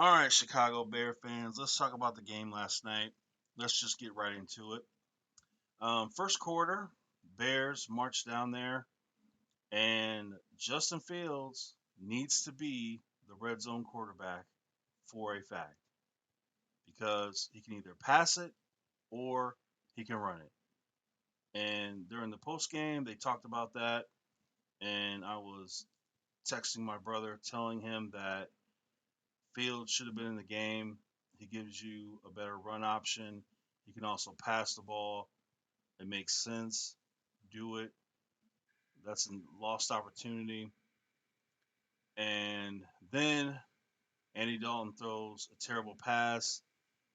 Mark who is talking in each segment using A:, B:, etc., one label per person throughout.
A: All right, Chicago Bear fans, let's talk about the game last night. Let's just get right into it. First quarter, Bears march down there, and Justin Fields needs to be the red zone quarterback for a fact because he can either pass it or he can run it. And during the post game, they talked about that, and I was texting my brother telling him that Fields should have been in the game. He gives you a better run option. He can also pass the ball. It makes sense. Do it. That's a lost opportunity. And then Andy Dalton throws a terrible pass.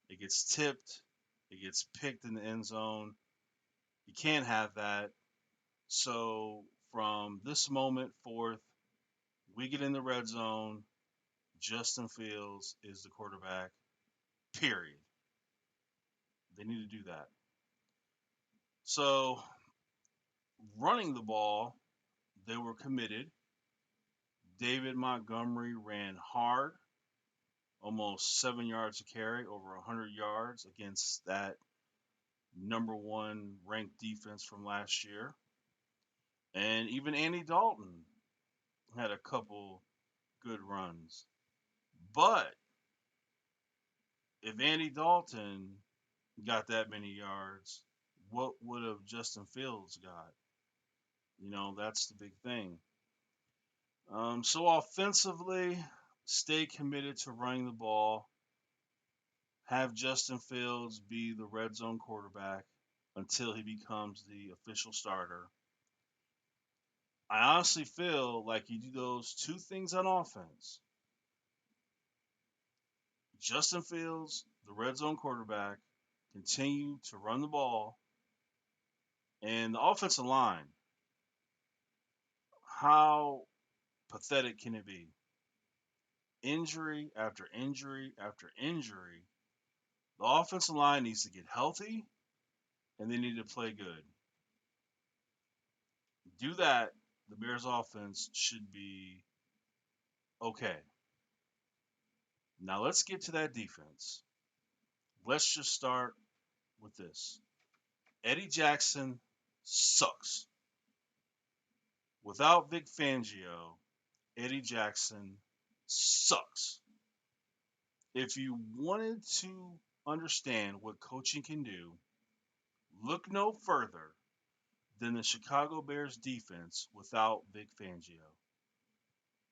A: It gets tipped. It gets picked in the end zone. You can't have that. So from this moment forth, we get in the red zone. Justin Fields is the quarterback. Period. They need to do that. So running the ball, they were committed. David Montgomery ran hard, almost 7 yards a carry, over 100 yards against that number one ranked defense from last year. And even Andy Dalton had a couple good runs. But if Andy Dalton got that many yards, what would have Justin Fields got? That's the big thing. So offensively, stay committed to running the ball. Have Justin Fields be the red zone quarterback until he becomes the official starter. I honestly feel like you do those two things on offense. Justin Fields, the red zone quarterback, continue to run the ball, and the offensive line. How pathetic can it be? Injury after injury after injury. The offensive line needs to get healthy and they need to play good. Do that, the Bears offense should be okay. Now let's get to that defense. Let's just start with this. Eddie Jackson sucks. Without Vic Fangio, Eddie Jackson sucks. If you wanted to understand what coaching can do, look no further than the Chicago Bears defense without Vic Fangio.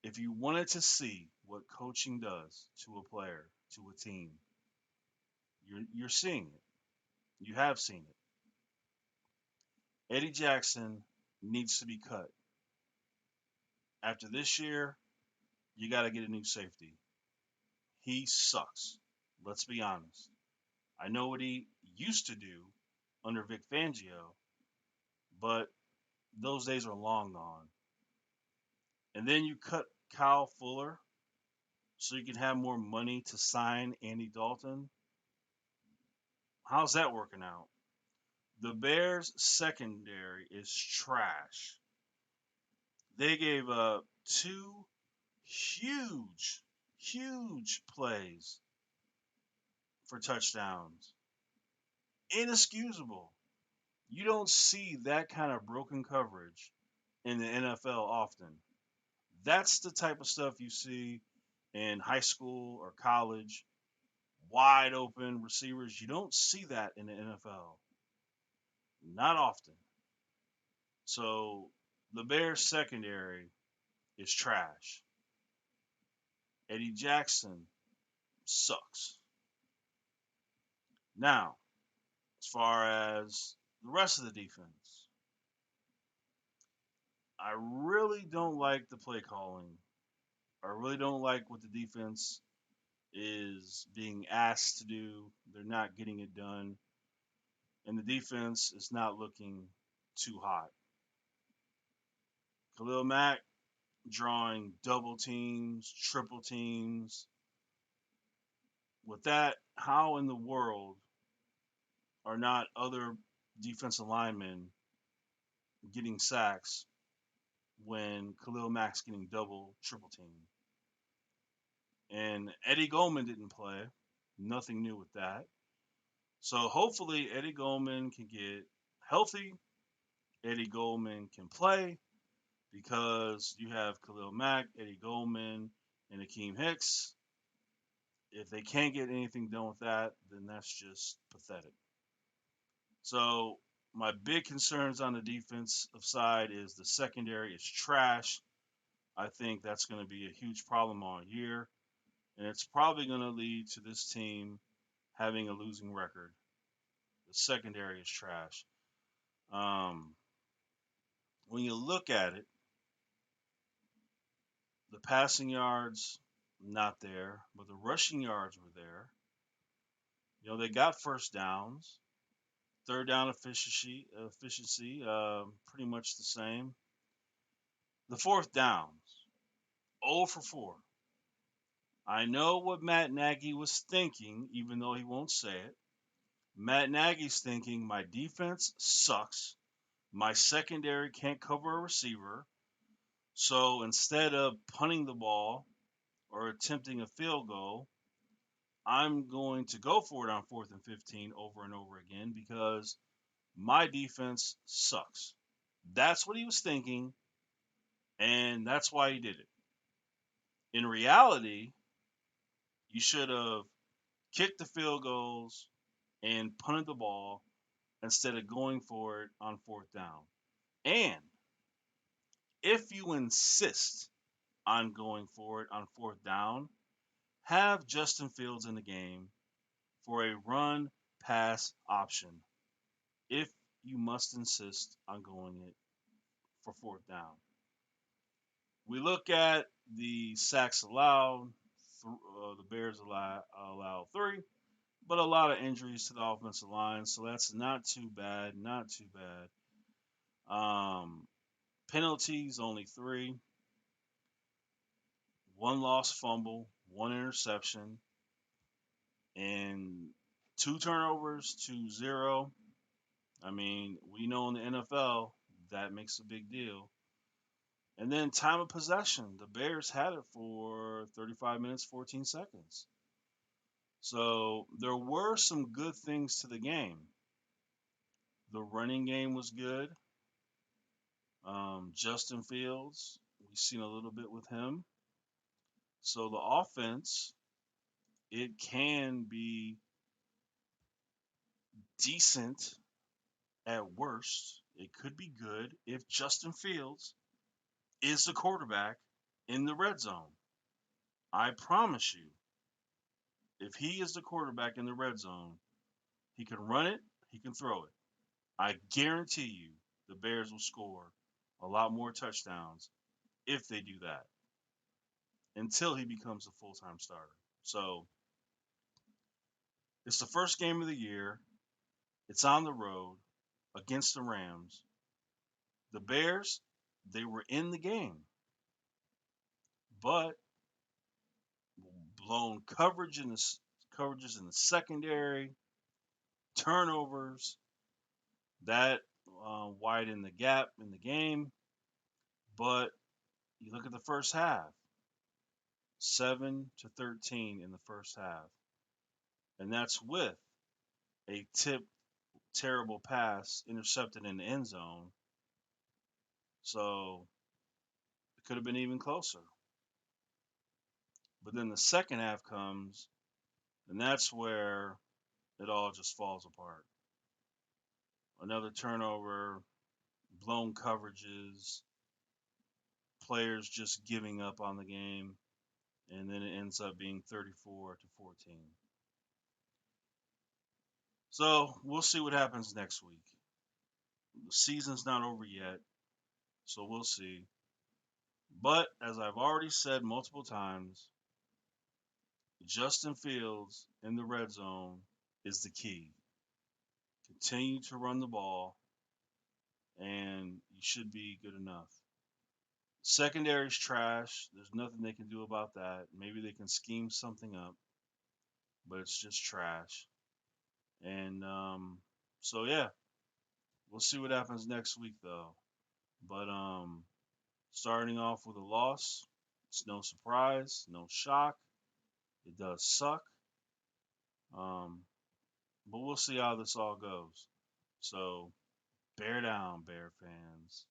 A: If you wanted to see what coaching does to a player, to a team, you're seeing it. You have seen it. Eddie Jackson needs to be cut. After this year, you got to get a new safety. He sucks. Let's be honest. I know what he used to do under Vic Fangio, but those days are long gone. And then you cut Kyle Fuller so you can have more money to sign Andy Dalton. How's that working out? The Bears secondary is trash. They gave up two huge, huge plays for touchdowns. Inexcusable. You don't see that kind of broken coverage in the NFL often. That's the type of stuff you see in high school or college. Wide open receivers. You don't see that in the NFL. Not often. So the Bears secondary is trash. Eddie Jackson sucks. Now, as far as the rest of the defense, I really don't like the play calling. I really don't like what the defense is being asked to do. They're not getting it done. And the defense is not looking too hot. Khalil Mack drawing double teams, triple teams. With that, how in the world are not other defensive linemen getting sacks when Khalil Mack's getting double, triple team? And Eddie Goldman didn't play. Nothing new with that. So hopefully Eddie Goldman can get healthy. Eddie Goldman can play because you have Khalil Mack, Eddie Goldman, and Akeem Hicks. If they can't get anything done with that, then that's just pathetic. So my big concerns on the defensive side is the secondary is trash. I think that's going to be a huge problem all year, and it's probably going to lead to this team having a losing record. The secondary is trash. Um, when you look at it, the passing yards not there, but the rushing yards were there. They got first downs, third down efficiency, pretty much the same. The fourth downs, 0 for 4. I know what Matt Nagy was thinking, even though he won't say it. Matt Nagy's thinking my defense sucks. My secondary can't cover a receiver. So instead of punting the ball or attempting a field goal, I'm going to go for it on 4th and 15 over and over again because my defense sucks. That's what he was thinking, and that's why he did it. In reality, you should have kicked the field goals and punted the ball instead of going for it on fourth down. And if you insist on going for it on fourth down, have Justin Fields in the game for a run pass option if you must insist on going it for fourth down. We look at the sacks allowed. The Bears allow 3, but a lot of injuries to the offensive line, so that's not too bad. Not too bad. Penalties only 3, one lost fumble, one interception, and 2 turnovers to 0. I mean, we know in the NFL that makes a big deal. And then time of possession, the Bears had it for 35 minutes, 14 seconds. So there were some good things to the game. The running game was good. Justin Fields, we've seen a little bit with him. So the offense, it can be decent at worst. It could be good if Justin Fields is the quarterback in the red zone. I promise you, if he is the quarterback in the red zone, he can run it, he can throw it. I guarantee you the Bears will score a lot more touchdowns if they do that until he becomes a full time starter. So it's the first game of the year. It's on the road against the Rams. The Bears, they were in the game, but blown coverages in the secondary, turnovers that widened the gap in the game. But you look at the first half, 7-13 in the first half, and that's with a terrible pass intercepted in the end zone. So it could have been even closer. But then the second half comes, and that's where it all just falls apart. Another turnover, blown coverages, players just giving up on the game, and then it ends up being 34-14. So we'll see what happens next week. The season's not over yet, so we'll see. But as I've already said multiple times, Justin Fields in the red zone is the key. Continue to run the ball, and you should be good enough. Secondary's trash. There's nothing they can do about that. Maybe they can scheme something up, but it's just trash. And so yeah, we'll see what happens next week though. But starting off with a loss, it's no surprise, no shock. It does suck, um, but we'll see how this all goes. So bear down, Bear fans.